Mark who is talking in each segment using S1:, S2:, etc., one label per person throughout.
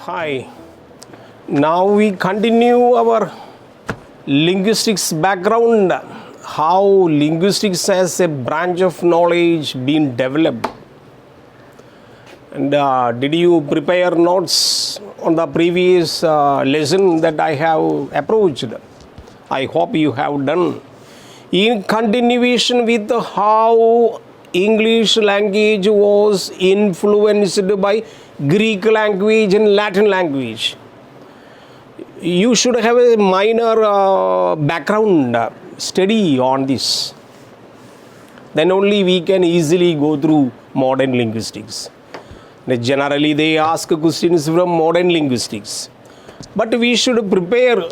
S1: Hi. Now we continue our linguistics background. How linguistics as a branch of knowledge been developed. And did you prepare notes on the previous lesson that I have approached? I hope you have done. In continuation with how English language was influenced by Greek language and Latin language. You should have a minor background study on this. Then only we can easily go through modern linguistics. Generally, they ask questions from modern linguistics. But we should prepare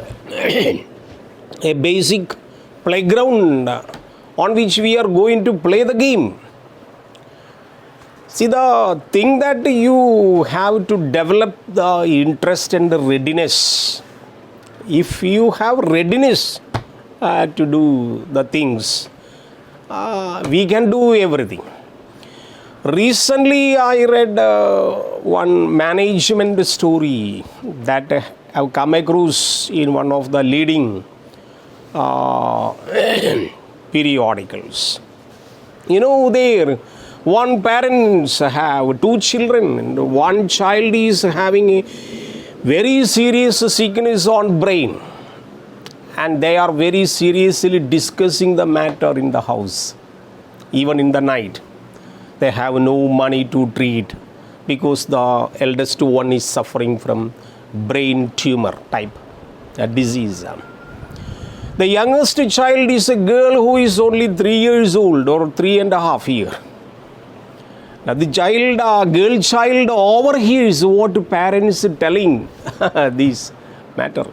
S1: a basic playground on which we are going to play the game. See, the thing that you have to develop the interest and the readiness. If you have readiness to do the things, we can do everything. Recently, I read one management story that I have come across in one of the leading periodicals. You know, there one parents have two children and one child is having a very serious sickness on brain, and they are very seriously discussing the matter in the house, even in the night. They have no money to treat because the eldest one is suffering from brain tumor type, a disease. The youngest child is a girl who is only 3 years old or 3.5 years. Now the girl child overhears what parents are telling this matter.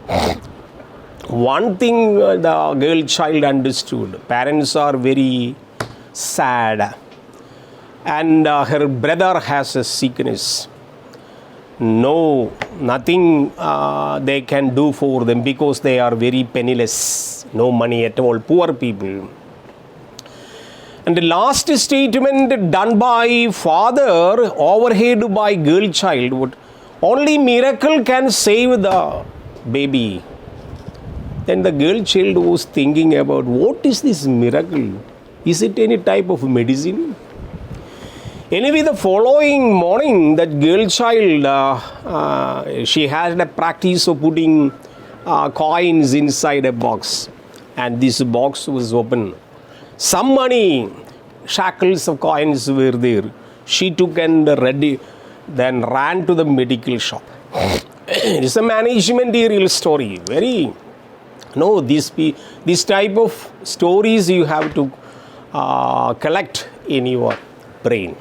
S1: One thing the girl child understood, parents are very sad and her brother has a sickness. No, nothing they can do for them because they are very penniless, no money at all, poor people. And the last statement done by father, overheard by girl child, would only miracle can save the baby. Then the girl child was thinking about, what is this miracle? Is it any type of medicine? Anyway, the following morning, that girl child, she had a practice of putting coins inside a box. And this box was open. Some money, shackles of coins were there. She took and then ran to the medical shop. It's a managerial story. This type of stories you have to collect in your brain.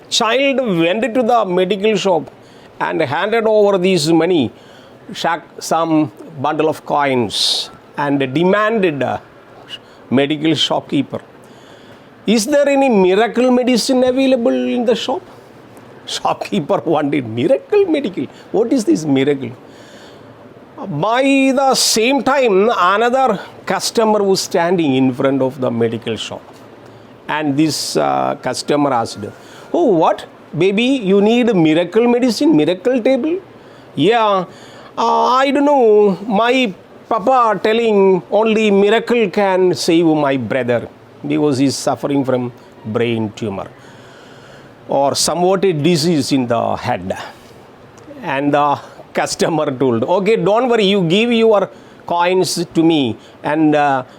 S1: Child went to the medical shop and handed over this money, some bundle of coins, and demanded medical shopkeeper, is there any miracle medicine available in the shop? Shopkeeper wanted miracle medical. What is this miracle? By the same time, another customer was standing in front of the medical shop. And this customer asked, oh, what? Baby, you need miracle medicine, miracle table? Yeah, I don't know. My Papa telling only miracle can save my brother because he is suffering from brain tumor or somewhat a disease in the head. And the customer told, okay, don't worry, you give your coins to me and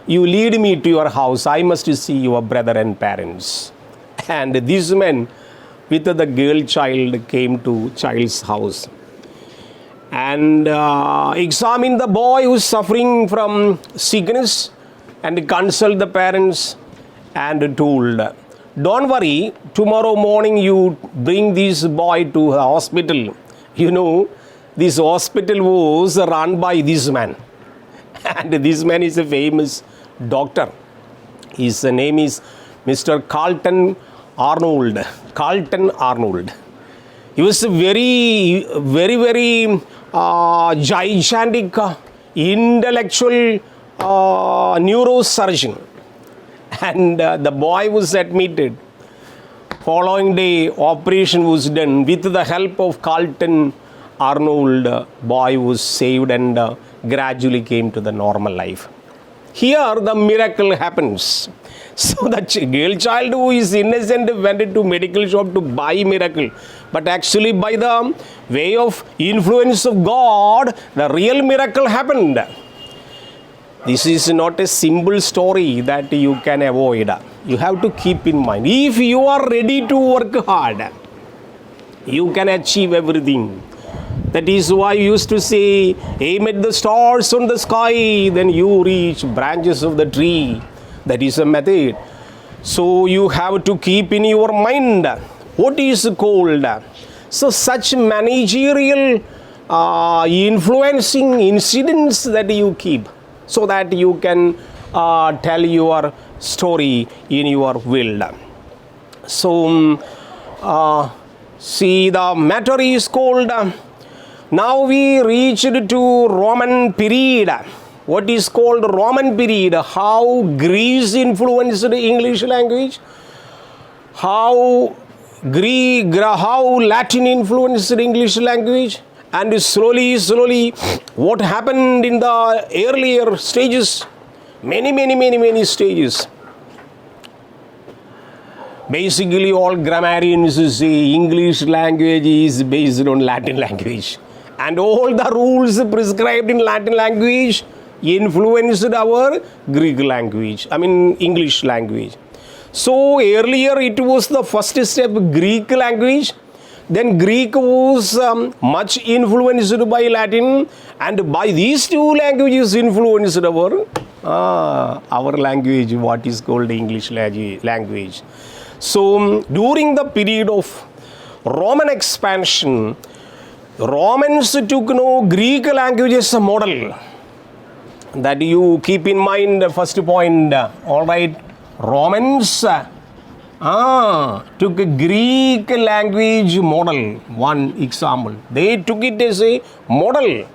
S1: you lead me to your house. I must see your brother and parents. And this man with the girl child came to child's house and examine the boy who is suffering from sickness and consult the parents and told, don't worry, tomorrow morning you bring this boy to the hospital. You know, this hospital was run by this man. And this man is a famous doctor. His name is Mr. Carlton Arnold. He was a very gigantic intellectual neurosurgeon, and the boy was admitted. Following day, operation was done with the help of Carlton Arnold boy was saved and gradually came to the normal life. Here the miracle happens. So the girl child who is innocent went into medical shop to buy miracle. But actually by the way of influence of God, the real miracle happened. This is not a simple story that you can avoid. You have to keep in mind. If you are ready to work hard, you can achieve everything. That is why you used to say, aim at the stars on the sky, then you reach branches of the tree. That is a method. So you have to keep in your mind what is called. So such managerial influencing incidents that you keep, so that you can tell your story in your world. So see, the matter is called, now we reached to Roman period. What is called Roman period? How Greece influenced the English language, how Latin influenced the English language, and slowly what happened in the earlier stages, many stages. Basically all grammarians say English language is based on Latin language, and all the rules prescribed in Latin language influenced our English language. So earlier it was the first step Greek language, then Greek was much influenced by Latin, and by these two languages influenced our language, what is called English language. So during the period of Roman expansion, Romans took Greek language as a model. That you keep in mind, first point. All right, Romans took a Greek language model. One example, they took it as a model.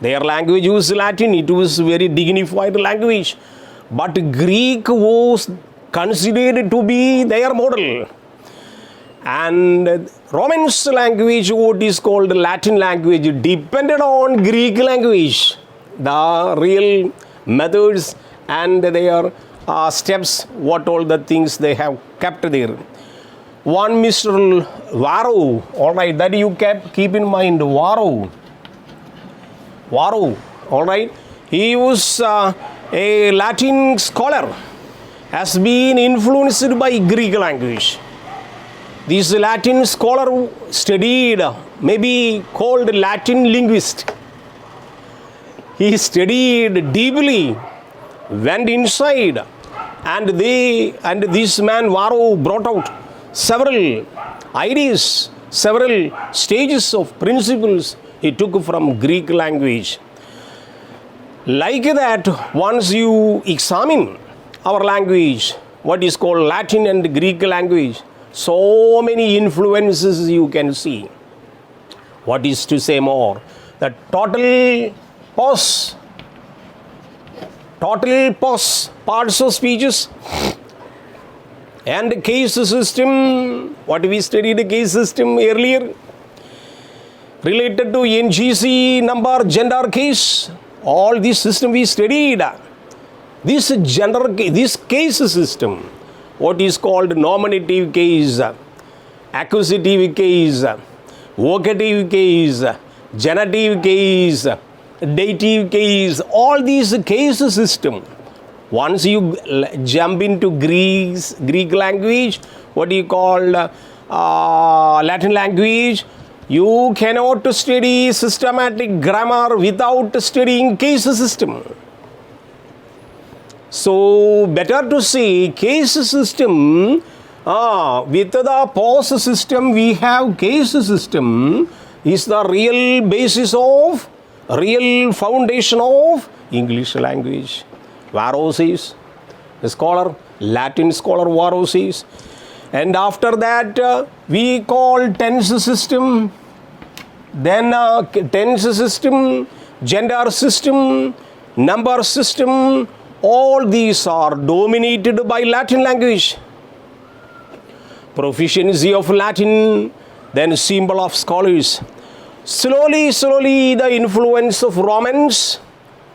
S1: Their language was Latin. It was very dignified language, but Greek was considered to be their model. And Romans language, what is called Latin language, depended on Greek language. The real methods and their steps, what all the things they have kept there. One Mr. Varro, all right, that you keep in mind, Varro, all right, he was a Latin scholar, has been influenced by Greek language. This Latin scholar studied, maybe called Latin linguist. He studied deeply, went inside, and this man Varro brought out several ideas, several stages of principles he took from Greek language. Like that, once you examine our language, what is called Latin and Greek language, so many influences you can see. What is to say more? The total pause, parts of speeches, and case system. What we studied the case system earlier, related to NGC, number, gender case. All this system we studied. This case system, what is called nominative case, accusative case, vocative case, genitive case, dative case, all these case system. Once you jump into Greek language, what you call Latin language, you cannot study systematic grammar without studying case system. So better to see case system. With the pause system, we have case system is the real basis of, real foundation of English language. Varro says, the scholar, Latin scholar Varro says. And after that, we call tense system, then tense system, gender system, number system. All these are dominated by Latin language. Proficiency of Latin then symbol of scholars. Slowly, the influence of Romans.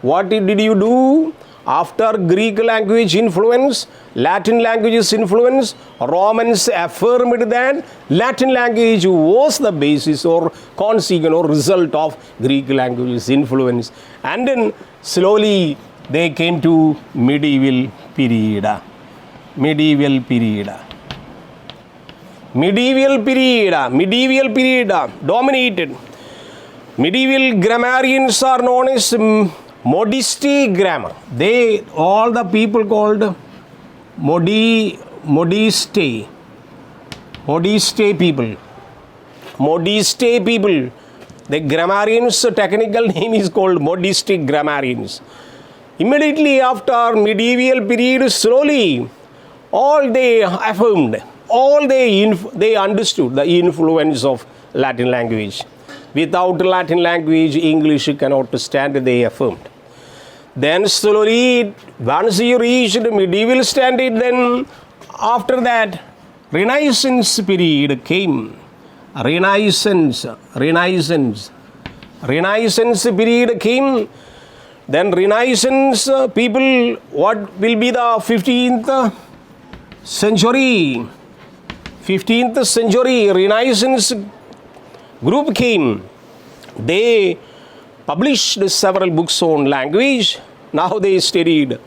S1: What did you do? After Greek language influence, Latin language's influence, Romans affirmed that Latin language was the basis or consequence or result of Greek language's influence. And then slowly they came to medieval period. Medieval period dominated. Medieval grammarians are known as modiste grammar. All the people called modiste people. The grammarians' technical name is called modiste grammarians. Immediately after medieval period, slowly all they affirmed, all they understood the influence of Latin language. Without Latin language, English cannot stand, they affirmed. Then slowly, once you reached medieval standard, then after that, Renaissance period came. Renaissance period came. Then Renaissance people, what will be the 15th century? 15th century, Renaissance group came. They published several books on language. Now they studied.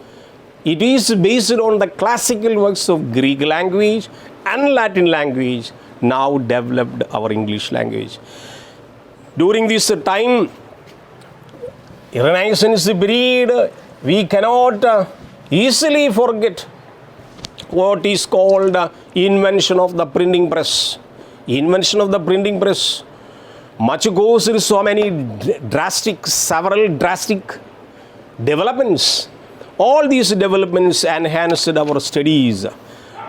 S1: It is based on the classical works of Greek language and Latin language, now developed our English language. During this time, Renaissance period, we cannot easily forget what is called invention of the printing press. Invention of the printing press. Much goes in so many several drastic developments. All these developments enhanced our studies.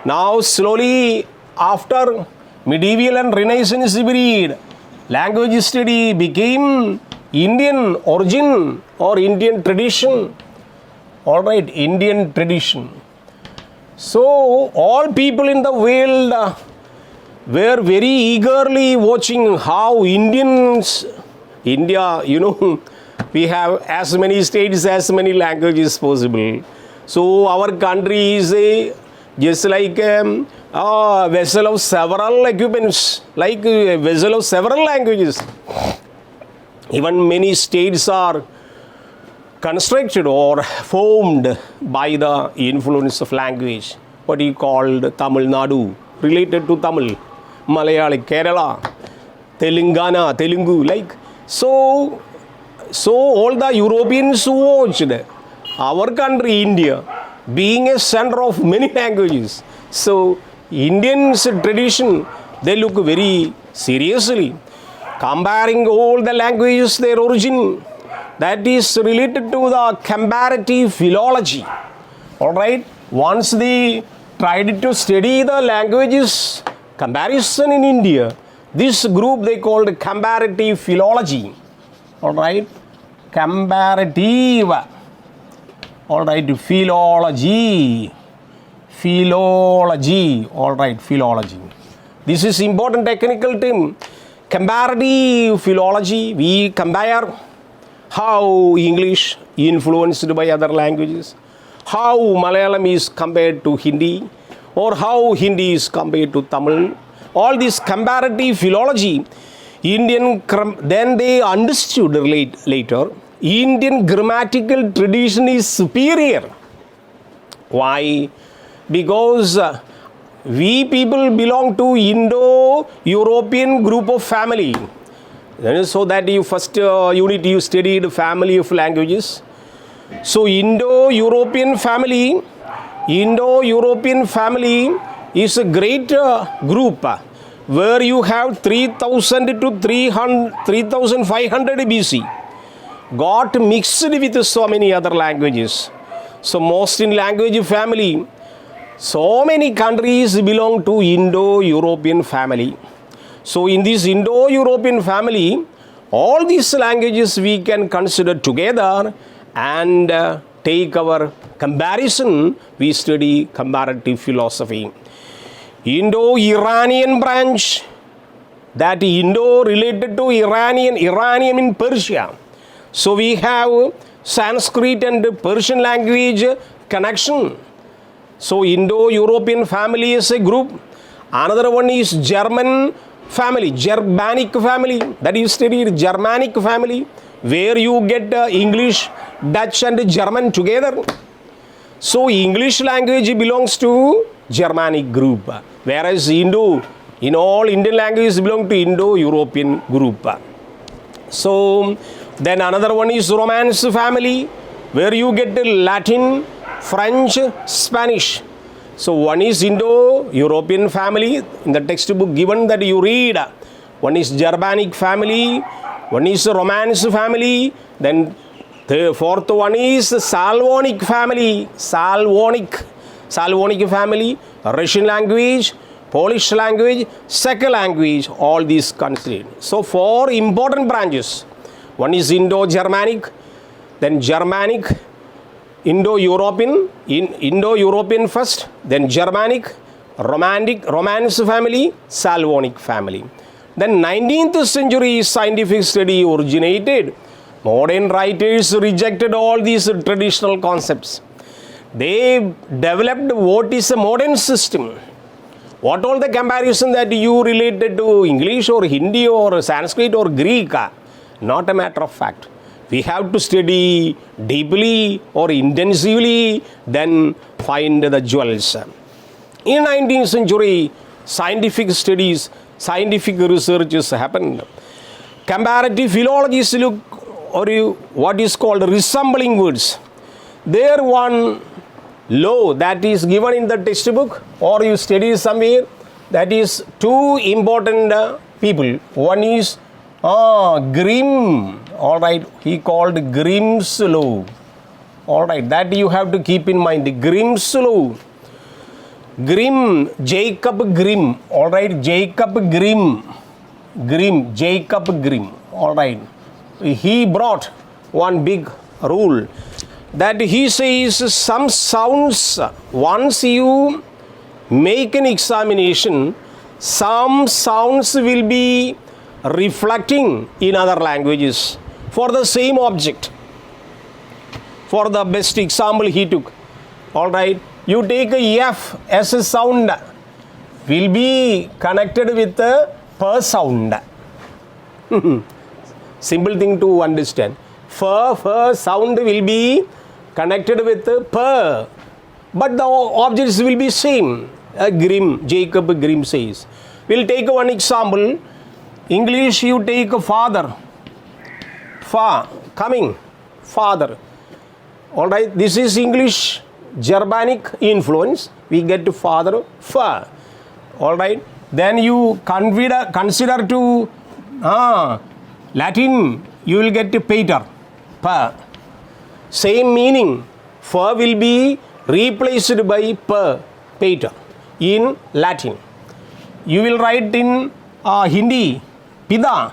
S1: Now slowly after medieval and Renaissance period, language study became Indian origin or Indian tradition. Alright, Indian tradition. So all people in the world were very eagerly watching how India, we have as many states, as many languages possible. So our country is just like a vessel of several equipments, like a vessel of several languages. Even many states are constructed or formed by the influence of language. What you call Tamil Nadu, related to Tamil. Malayali, Kerala, Telangana, Telugu, like so all the Europeans watched our country, India, being a center of many languages. So Indians' tradition, they look very seriously, comparing all the languages, their origin, that is related to the comparative philology. Alright, once they tried to study the languages comparison in India, this group they called comparative philology. Alright, comparative, alright, philology, alright, philology. This is important technical term. Comparative philology, we compare how English influenced by other languages, how Malayalam is compared to Hindi, or how Hindi is compared to Tamil. All this comparative philology, then they understood later, Indian grammatical tradition is superior. Why? Because we people belong to Indo-European group of family. So that you first unit you studied family of languages. So Indo-European family is a great group where you have 3000 to 3500 BC got mixed with so many other languages. So most in language family, so many countries belong to Indo-European family. So in this Indo-European family, all these languages we can consider together and take our comparison, we study comparative philosophy. Indo-Iranian branch, that Indo related to Iranian in Persia. So we have Sanskrit and Persian language connection. So Indo-European family is a group. Another one is German family, Germanic family. That is studied Germanic family, where you get English, Dutch and German together. So English language belongs to Germanic group, whereas in all Indian languages belong to Indo-European group. So then another one is Romance family, where you get Latin, French, Spanish. So one is Indo-European family, in the textbook given that you read. One is Germanic family, one is Romance family, then the fourth one is Slavonic family, Slavonic family, Russian language, Polish language, Czech language, all these considered. So four important branches. One is Indo-Germanic, then Germanic, Indo-European first, then Germanic, Romance family, Slavonic family. Then 19th century scientific study originated. Modern writers rejected all these traditional concepts. They developed what is a modern system. What all the comparison that you related to English or Hindi or Sanskrit or Greek? Not a matter of fact. We have to study deeply or intensively, then find the jewels. In 19th century, scientific studies, scientific researches happened. Comparative philologists look or what is called resembling words. There one law that is given in the textbook or you study somewhere, that is two important people. One is Grimm. All right, he called Grimm's law. All right, that you have to keep in mind. Grimm's law. Jacob Grimm. All right, Jacob Grimm. All right. He brought one big rule that he says some sounds, once you make an examination, some sounds will be reflecting in other languages for the same object. For the best example he took. All right, you take a F as a sound, will be connected with the per sound. Simple thing to understand. Fur sound will be connected with per, but the objects will be same. Jacob Grimm says. We'll take one example. English, you take father. Coming, father. All right, this is English Germanic influence. We get to father, fa. All right, then you consider to Latin, you will get to pater, pa. Same meaning, fa will be replaced by pa, pater, in Latin. You will write in Hindi, pida.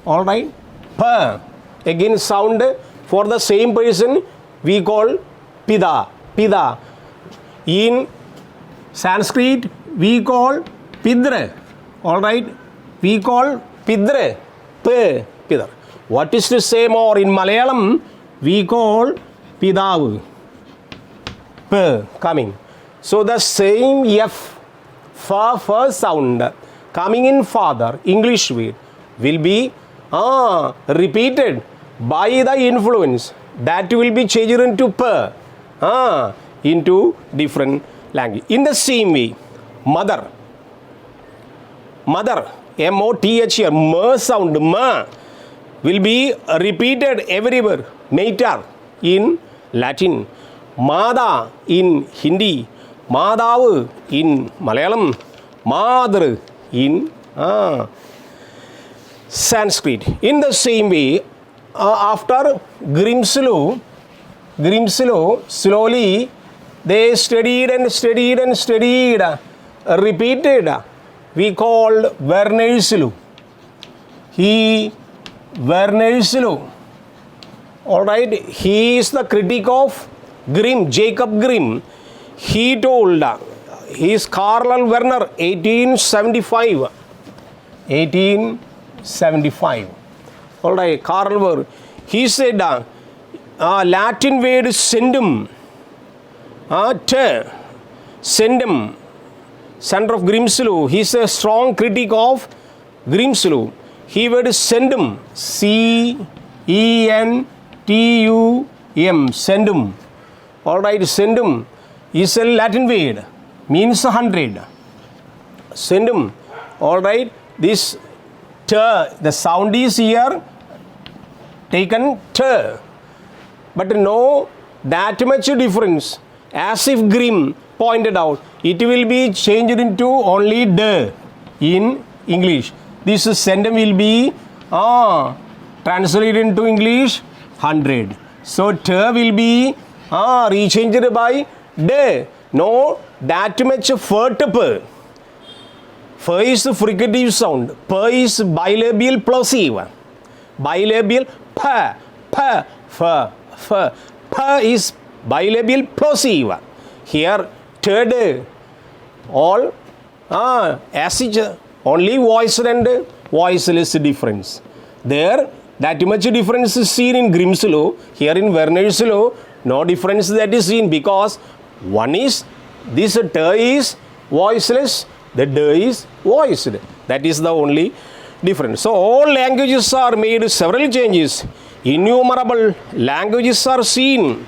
S1: All right, pa. Again, sound for the same person we call pida. In Sanskrit, we call pidra. All right, we call pidra. Pidar. What is to say more? In Malayalam, we call pidavu. Coming. So the same F, fa sound coming in father, English word, will be repeated by the influence. That will be changed into per, into different language. In the same way, mother, M-O-T-H-R, ma sound, ma, will be repeated everywhere. Mater in Latin, Mada in Hindi, Madavu in Malayalam, Madr in Sanskrit. In the same way, after Grimm's law, slowly they studied, repeated. We called Werner's law. Werner's law. All right, he is the critic of Grimm, Jacob Grimm. He told, he is Karl Werner, 1875. 1875. All right, Karl Marx. He said, Latin word sendum, sendum, center of Grimslow. He's a strong critic of Grimslow. He word sendum, C-E-N-T-U-M, sendum. All right, sendum is a Latin word, means 100. Sendum. All right, this the sound is here taken but no that much difference. As if Grimm pointed out, it will be changed into only d in English. This sendum will be translated into English 100. So t will be rechanged by d. No that much f. F is fricative sound. P is bilabial plosive. Bilabial p, p, f, f. P is bilabial plosive. Here, third, all as only voiced and voiceless difference. There, that much difference is seen in Grimm's law. Here in Werner's law, no difference that is seen, because one is this t is voiceless, the d is voiced. That is the only difference. So all languages are made several changes. Innumerable languages are seen.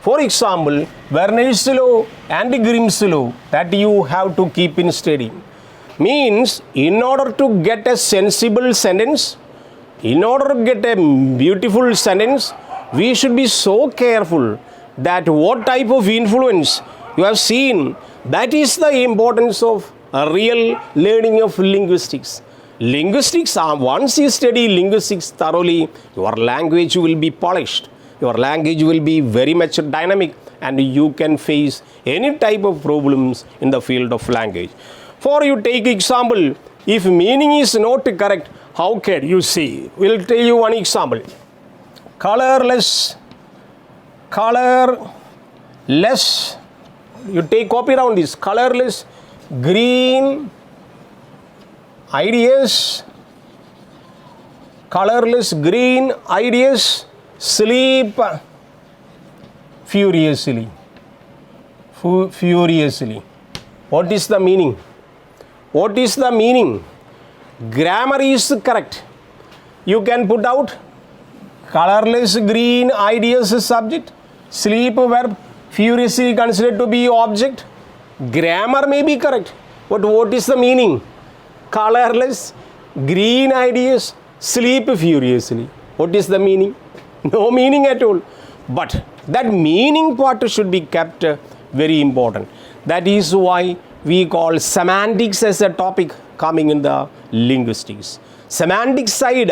S1: For example, Werner's law and Grimm's law that you have to keep in study. Means in order to get a sensible sentence, in order to get a beautiful sentence, we should be so careful that what type of influence you have seen. That is the importance of a real learning of linguistics. Linguistics, once you study linguistics thoroughly, your language will be polished. Your language will be very much dynamic, and you can face any type of problems in the field of language. For you take example, if meaning is not correct, how can you say? We'll tell you one example. Colorless. You take copy around this. Colorless, green ideas. Colorless, green ideas. Sleep furiously. Furiously. What is the meaning? What is the meaning? Grammar is correct. You can put out colorless, green ideas subject, sleep verb, furiously considered to be object. Grammar may be correct, but what is the meaning? Colorless, green ideas, sleep furiously. What is the meaning? No meaning at all. But that meaning part should be kept very important. That is why we call semantics as a topic coming in the linguistics. Semantic side.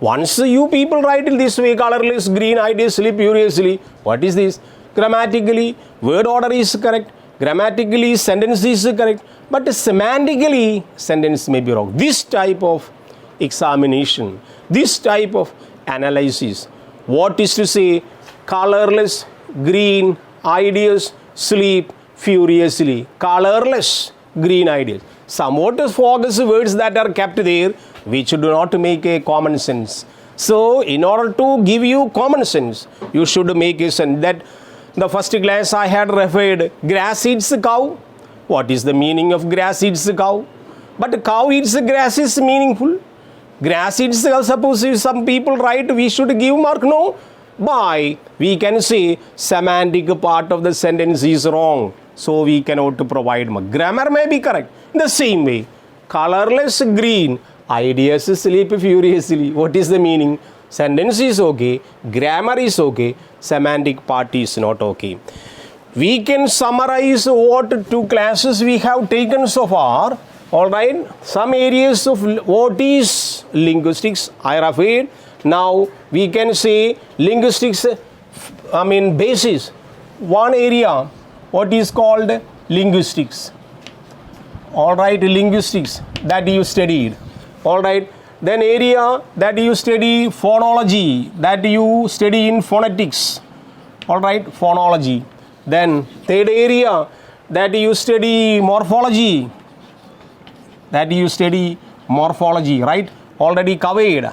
S1: Once you people write it this way, colorless, green ideas, sleep furiously. What is this? Grammatically, word order is correct. Grammatically, sentence is correct. But semantically, sentence may be wrong. This type of examination, this type of analysis, what is to say? Colorless, green ideas, sleep furiously. Colorless, green ideas. Somewhat focus words that are kept there, which do not make a common sense. So, in order to give you common sense, you should make a sense. That the first class I had referred, grass eats cow. What is the meaning of grass eats cow? But cow eats grass is meaningful. Grass eats cow. Suppose if some people write, we should give mark. No. By we can say semantic part of the sentence is wrong. So we cannot provide mark. Grammar may be correct. In the same way, colorless, green ideas, sleep furiously. What is the meaning? Sentence is okay. Grammar is okay. Semantic part is not okay. We can summarize what two classes we have taken so far. All right. Some areas of what is linguistics I referred. Now we can say linguistics, basis. One area, what is called linguistics. All right, linguistics that you studied. All right. Then area that you study phonology, that you study in phonetics. All right, phonology. Then third area that you study morphology, that you study morphology, right? Already covered.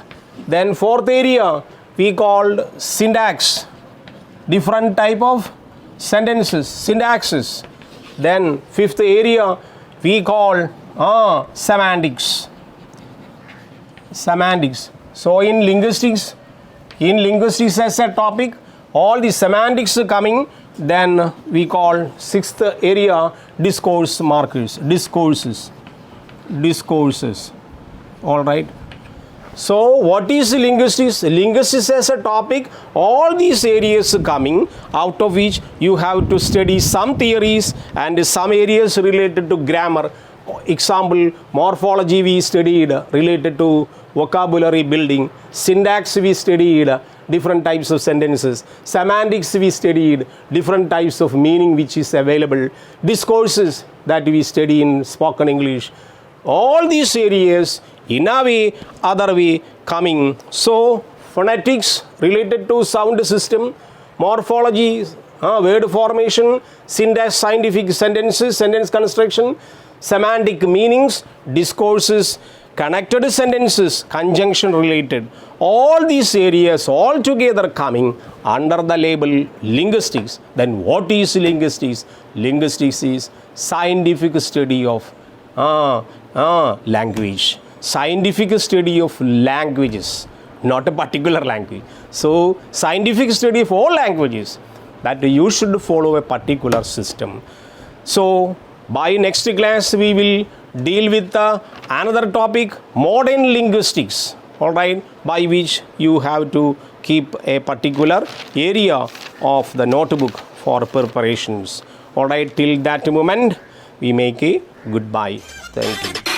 S1: Then fourth area we called syntax, different type of sentences, syntaxes. Then fifth area we call semantics. Semantics. So in linguistics as a topic, all the semantics coming. Then we call sixth area discourse markers, discourses. All right. So what is linguistics? Linguistics as a topic, all these areas coming, out of which you have to study some theories and some areas related to grammar. Example, morphology we studied related to vocabulary building. Syntax we studied different types of sentences. Semantics we studied different types of meaning which is available. Discourses that we study in spoken English. All these areas in a way, other way coming. So phonetics related to sound system, morphology, word formation, syntax, scientific sentences, sentence construction, semantic meanings, discourses, connected sentences, conjunction related. All these areas all together coming under the label linguistics. Then what is linguistics? Linguistics is scientific study of language. Scientific study of languages, not a particular language. So scientific study of all languages, that you should follow a particular system. So by next class we will deal with another topic, modern linguistics, all right, by which you have to keep a particular area of the notebook for preparations. All right, till that moment we make a goodbye. Thank you.